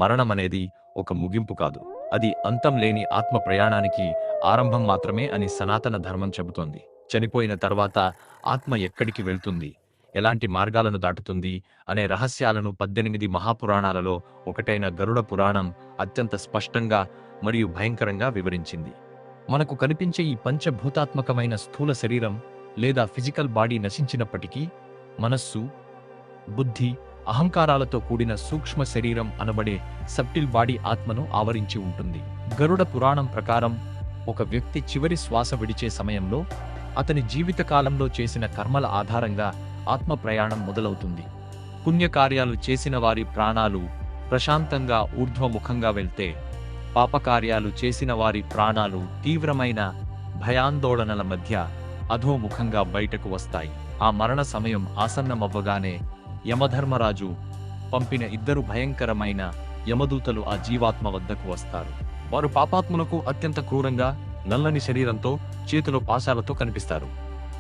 మరణమనేది ఒక ముగింపు కాదు, అది అంతం లేని ఆత్మ ప్రయాణానికి ఆరంభం మాత్రమే అని సనాతన ధర్మం చెబుతోంది. చనిపోయిన తర్వాత ఆత్మ ఎక్కడికి వెళ్తుంది, ఎలాంటి మార్గాలను దాటుతుంది అనే రహస్యాలను 18 మహాపురాణాలలో ఒకటైన గరుడ పురాణం అత్యంత స్పష్టంగా మరియు భయంకరంగా వివరించింది. మనకు కనిపించే ఈ పంచభూతాత్మకమైన స్థూల శరీరం లేదా ఫిజికల్ బాడీ నశించినప్పటికీ మనస్సు, బుద్ధి, అహంకారాలతో కూడిన సూక్ష్మ శరీరం అనబడే సబ్టిల్ బాడీ ఆత్మను ఆవరించి ఉంటుంది. గరుడ పురాణం ప్రకారం ఒక వ్యక్తి చివరి శ్వాస విడిచే సమయంలో అతని జీవితకాలంలో చేసిన కర్మల ఆధారంగా ఆత్మ ప్రయాణం మొదలవుతుంది. పుణ్యకార్యాలు చేసిన వారి ప్రాణాలు ప్రశాంతంగా ఊర్ధ్వముఖంగా వెళ్తే, పాపకార్యాలు చేసిన వారి ప్రాణాలు తీవ్రమైన భయాందోళనల మధ్య అధోముఖంగా బయటకు వస్తాయి. ఆ మరణ సమయం ఆసన్నమవ్వగానే యమధర్మరాజు పంపిన 2 భయంకరమైన యమదూతలు ఆ జీవాత్మ వద్దకు వస్తారు. వారు పాపాత్ములకు అత్యంత క్రూరంగా నల్లని శరీరంతో చేతిలో పాశాలతో కనిపిస్తారు.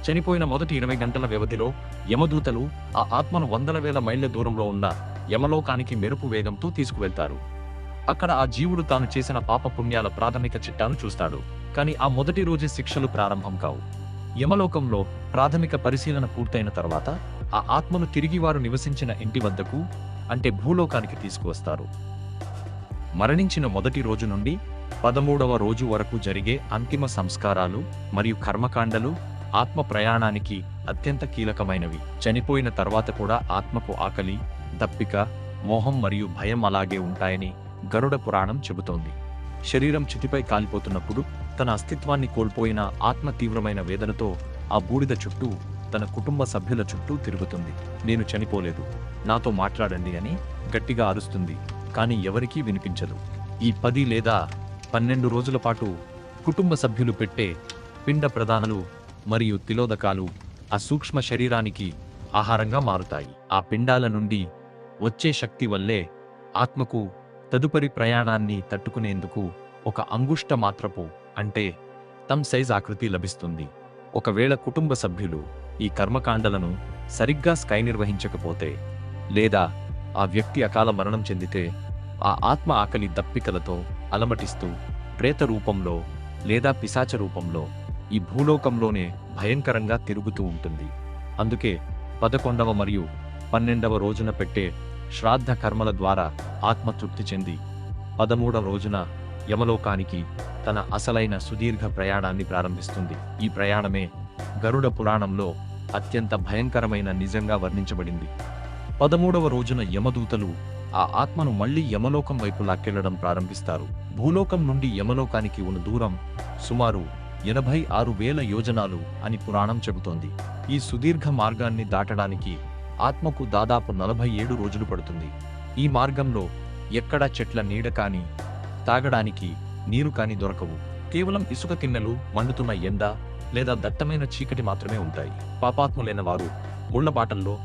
చనిపోయిన మొదటి 20 గంటల వ్యవధిలో యమదూతలు ఆ ఆత్మను 100,000 మైళ్ళ దూరంలో ఉన్న యమలోకానికి మెరుపు వేగంతో తీసుకువెళ్తారు. అక్కడ ఆ జీవుడు తాను చేసిన పాప పుణ్యాల ప్రాథమిక చిట్టాను చూస్తాడు. కానీ ఆ మొదటి రోజే శిక్షలు ప్రారంభం కావు. యమలోకంలో ప్రాథమిక పరిశీలన పూర్తయిన తర్వాత ఆ ఆత్మను తిరిగి వారు నివసించిన ఇంటి వద్దకు, అంటే భూలోకానికి తీసుకువస్తారు. మరణించిన మొదటి రోజు నుండి 13వ రోజు వరకు జరిగే అంతిమ సంస్కారాలు మరియు కర్మకాండలు ఆత్మ ప్రయాణానికి అత్యంత కీలకమైనవి. చనిపోయిన తర్వాత కూడా ఆత్మకు ఆకలి, దప్పిక, మోహం మరియు భయం అలాగే ఉంటాయని గరుడ పురాణం చెబుతోంది. శరీరం చితిపై కాలిపోతున్నప్పుడు తన అస్తిత్వాన్ని కోల్పోయిన ఆత్మ తీవ్రమైన వేదనతో ఆ బూడిద చుట్టూ, తన కుటుంబ సభ్యుల చుట్టూ తిరుగుతుంది. నేను చనిపోలేదు, నాతో మాట్లాడండి అని గట్టిగా అరుస్తుంది. కానీ ఎవరికీ వినిపించదు. ఈ 10 లేదా 12 రోజుల పాటు కుటుంబ సభ్యులు పెట్టే పిండ ప్రదానాలు మరియు తిలోదకాలు ఆ సూక్ష్మ శరీరానికి ఆహారంగా మారుతాయి. ఆ పిండాల నుండి వచ్చే శక్తి వల్లే ఆత్మకు తదుపరి ప్రయాణాన్ని తట్టుకునేందుకు ఒక అంగుష్ట మాత్రపు, అంటే థంబ్ సైజ్ ఆకృతి లభిస్తుంది. ఒకవేళ కుటుంబ సభ్యులు ఈ కర్మకాండలను సరిగ్గా నిర్వహించకపోతే, లేదా ఆ వ్యక్తి అకాల మరణం చెందితే, ఆ ఆత్మ ఆకలి దప్పికలతో అలమటిస్తూ ప్రేత రూపంలో లేదా పిశాచ రూపంలో ఈ భూలోకంలోనే భయంకరంగా తిరుగుతూ ఉంటుంది. అందుకే 11వ మరియు 12వ రోజున పెట్టే శ్రాద్ధ కర్మల ద్వారా ఆత్మ తృప్తి చెంది 13వ రోజున యమలోకానికి తన అసలైన సుదీర్ఘ ప్రయాణాన్ని ప్రారంభిస్తుంది. ఈ ప్రయాణమే గరుడ పురాణంలో అత్యంత భయంకరమైన నిజంగా వర్ణించబడింది. 13వ రోజున యమదూతలు ఆ ఆత్మను మళ్లీ యమలోకం వైపు లాక్కెళ్లడం ప్రారంభిస్తారు. భూలోకం నుండి యమలోకానికి ఉన్న దూరం సుమారు 86,000 యోజనాలు అని పురాణం చెబుతోంది. ఈ సుదీర్ఘ మార్గాన్ని దాటడానికి ఆత్మకు దాదాపు 47 రోజులు పడుతుంది. ఈ మార్గంలో ఎక్కడా చెట్ల నీడ కాని, తాగడానికి నీరు కాని దొరకవు. కేవలం ఇసుక తిన్నెలు, మండుతున్న ఎండ లేదా దట్టమైన చీకటి మాత్రమే ఉంటాయి. పాపాత్ములైన వారు ముళ్లబాటల్లో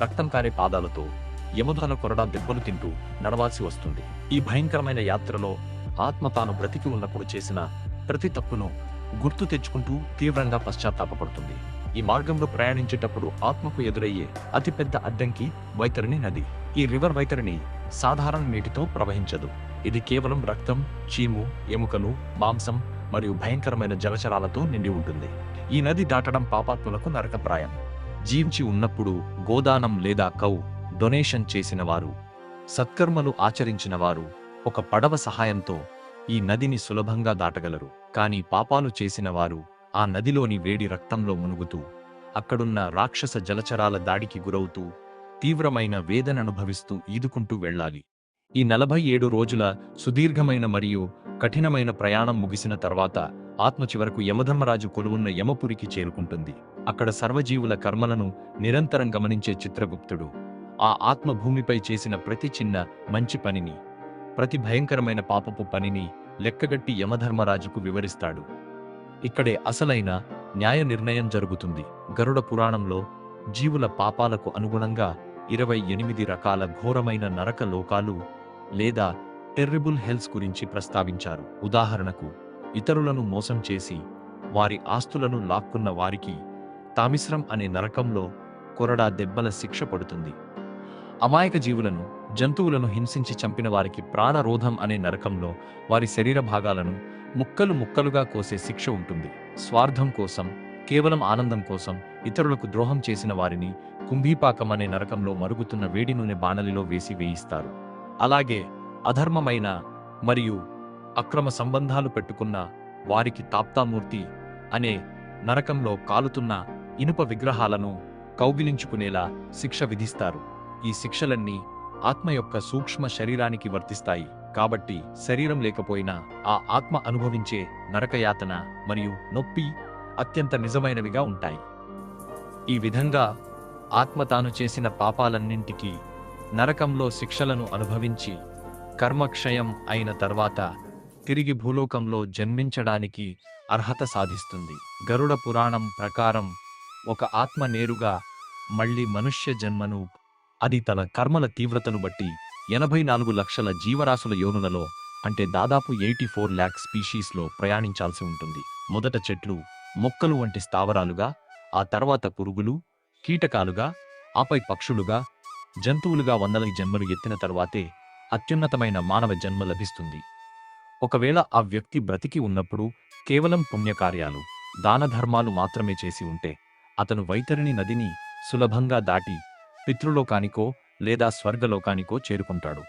రక్తం కారే పాదాలతో యమధన కొరడా దెబ్బలు తింటూ నడవాల్సి వస్తుంది. ఈ భయంకరమైన యాత్రలో ఆత్మ తాను బ్రతికి ఉన్నప్పుడు చేసిన ప్రతి తప్పును గుర్తు తెచ్చుకుంటూ తీవ్రంగా పశ్చాత్తాపపడుతుంది. ఈ మార్గంలో ప్రయాణించేటప్పుడు ఆత్మకు ఎదురయ్యే అతిపెద్ద అడ్డంకి వైతరిణి నది. ఈ రివర్ వైతరిణి సాధారణ నీటితో ప్రవహించదు. ఇది కేవలం రక్తం, చీము, ఎముకలు, మాంసం మరియు భయంకరమైన జలచరాలతో నిండి ఉంటుంది. ఈ నది దాటడం పాపాత్ములకు నరకప్రాయం. జీవించి ఉన్నప్పుడు గోదానం లేదా కౌ డొనేషన్ చేసిన వారు, సత్కర్మలు ఆచరించిన వారు ఒక పడవ సహాయంతో ఈ నదిని సులభంగా దాటగలరు. కానీ పాపాలు చేసిన వారు ఆ నదిలోని వేడి రక్తంలో మునుగుతూ, అక్కడున్న రాక్షస జలచరాల దాడికి గురవుతూ, తీవ్రమైన వేదన అనుభవిస్తూ ఈదుకుంటూ వెళ్ళాలి. ఈ 47 రోజుల సుదీర్ఘమైన మరియు కఠినమైన ప్రయాణం ముగిసిన తర్వాత ఆత్మ చివరకు యమధర్మరాజు కొలువున్న యమపురికి చేరుకుంటుంది. అక్కడ సర్వజీవుల కర్మలను నిరంతరం గమనించే చిత్రగుప్తుడు ఆ ఆత్మ భూమిపై చేసిన ప్రతి చిన్న మంచి పనిని, ప్రతి భయంకరమైన పాపపు పనిని లెక్కగట్టి యమధర్మరాజుకు వివరిస్తాడు. ఇక్కడే అసలైన న్యాయ నిర్ణయం జరుగుతుంది. గరుడ పురాణంలో జీవుల పాపాలకు అనుగుణంగా 28 రకాల ఘోరమైన నరక లోకాలు లేదా టెర్రిబుల్ హెల్స్ గురించి ప్రస్తావించారు. ఉదాహరణకు, ఇతరులను మోసం చేసి వారి ఆస్తులను లాక్కున్న వారికి తామిశ్రం అనే నరకంలో కొరడా దెబ్బల శిక్ష పడుతుంది. అమాయక జీవులను జంతువులను హింసించి చంపిన వారికి ప్రాణరోధం అనే నరకంలో వారి శరీర భాగాలను ముక్కలు ముక్కలుగా కోసే శిక్ష ఉంటుంది. స్వార్థం కోసం, కేవలం ఆనందం కోసం ఇతరులకు ద్రోహం చేసిన వారిని కుంభీపాకం అనే నరకంలో మరుగుతున్న వేడి నూనె బాణలిలో వేసి వేయిస్తారు. అలాగే అధర్మమైన మరియు అక్రమ సంబంధాలు పెట్టుకున్న వారికి తాప్తామూర్తి అనే నరకంలో కాలుతున్న ఇనుప విగ్రహాలను కౌగిలించుకునేలా శిక్ష విధిస్తారు. ఈ శిక్షలన్నీ ఆత్మ యొక్క సూక్ష్మ శరీరానికి వర్తిస్తాయి. కాబట్టి శరీరం లేకపోయినా ఆ ఆత్మ అనుభవించే నరకయాతన మరియు నొప్పి అత్యంత నిజమైనవిగా ఉంటాయి. ఈ విధంగా ఆత్మ తాను చేసిన పాపాలన్నింటికీ నరకంలో శిక్షలను అనుభవించి కర్మక్షయం అయిన తర్వాత తిరిగి భూలోకంలో జన్మించడానికి అర్హత సాధిస్తుంది. గరుడ పురాణం ప్రకారం ఒక ఆత్మ నేరుగా మళ్ళీ మనుష్య జన్మను, అది తన కర్మల తీవ్రతను బట్టి 84 లక్షల జీవరాశుల యోనులలో, అంటే దాదాపు 84 lakh స్పీషీస్లో ప్రయాణించాల్సి ఉంటుంది. మొదట చెట్లు, మొక్కలు వంటి స్థావరాలుగా, ఆ తర్వాత పురుగులు, కీటకాలుగా, ఆపై పక్షులుగా, జంతువులుగా వందల జన్మలు ఎత్తిన తరువాతే అత్యున్నతమైన మానవ జన్మ లభిస్తుంది. ఒకవేళ ఆ వ్యక్తి బ్రతికి ఉన్నప్పుడు కేవలం పుణ్యకార్యాలు, దానధర్మాలు మాత్రమే చేసి ఉంటే అతను వైతరిణి నదిని సులభంగా దాటి పితృలోకానికో లేదా స్వర్గలోకానికో చేరుకుంటాడు.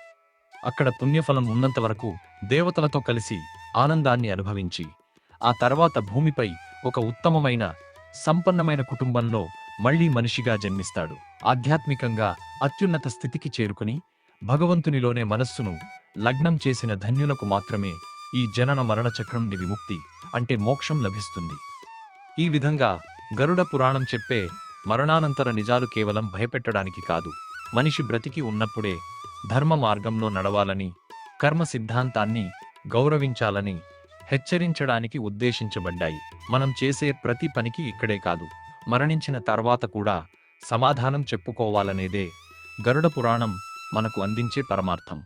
అక్కడ పుణ్యఫలం ఉన్నంతవరకు దేవతలతో కలిసి ఆనందాన్ని అనుభవించి ఆ తర్వాత భూమిపై ఒక ఉత్తమమైన సంపన్నమైన కుటుంబంలో మళ్లీ మనిషిగా జన్మిస్తాడు. ఆధ్యాత్మికంగా అత్యున్నత స్థితికి చేరుకుని భగవంతునిలోనే మనస్సును లగ్నం చేసిన ధన్యులకు మాత్రమే ఈ జనన మరణ చక్రం నుండి విముక్తి, అంటే మోక్షం లభిస్తుంది. ఈ విధంగా గరుడ పురాణం చెప్పే మరణానంతర నిజాలు కేవలం భయపెట్టడానికి కాదు, మనిషి బ్రతికి ఉన్నప్పుడే ధర్మ మార్గంలో నడవాలని, కర్మ సిద్ధాంతాన్ని గౌరవించాలని హెచ్చరించడానికి ఉద్దేశించబడ్డాయి. మనం చేసే ప్రతి పనికి ఇక్కడే కాదు, మరణించిన తర్వాత కూడా సమాధానం చెప్పుకోవాలనేదే గరుడ పురాణం మనకు అందించే పరమార్థం.